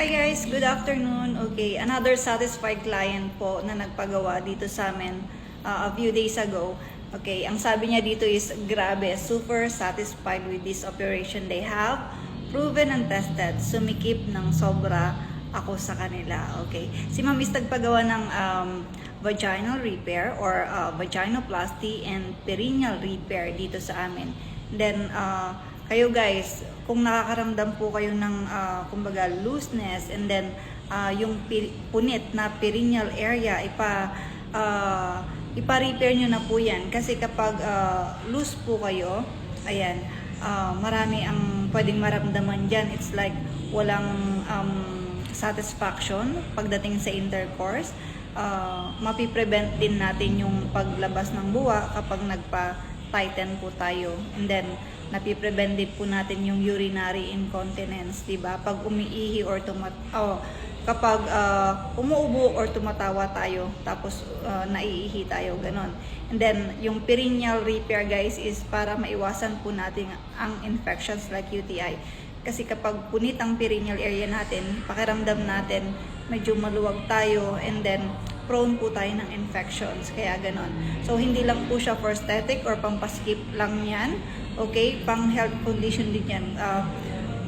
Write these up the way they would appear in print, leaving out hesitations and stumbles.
Hi guys, good afternoon. Okay, another satisfied client po na nagpagawa dito sa amin a few days ago. Okay, ang sabi niya dito is, grabe, super satisfied with this operation they have. Proven and tested. Sumikip ng sobra ako sa kanila. Okay, si Ma'am is nagpagawa ng vaginal repair or vaginoplasty and perineal repair dito sa amin. Then, kayo guys, kung nakakaramdam po kayo ng kumbaga looseness and then yung punit na perineal area, ipa-repair nyo na po yan. Kasi kapag loose po kayo, ayan, marami ang pwedeng maramdaman dyan. It's like walang satisfaction pagdating sa intercourse. Mapiprevent din natin yung paglabas ng buwa kapag nagpa-tighten po tayo. And then, napiprevent din po natin yung urinary incontinence, diba? Pag umiihi or kapag umuubo or tumatawa tayo, tapos naiihi tayo, ganon. And then, yung perineal repair guys is para maiwasan po natin ang infections like UTI. Kasi kapag punit ang perineal area natin, pakiramdam natin, medyo maluwag tayo, and then prone po tayo ng infections, kaya ganon. So, hindi lang po siya for aesthetic or pampaskip lang yan. Okay, pang health condition din yan.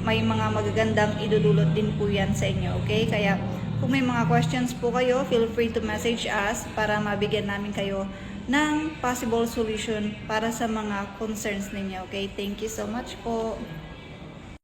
May mga magagandang idudulot din po yan sa inyo. Okay, kaya kung may mga questions po kayo, feel free to message us para mabigyan namin kayo ng possible solution para sa mga concerns ninyo. Okay, thank you so much po.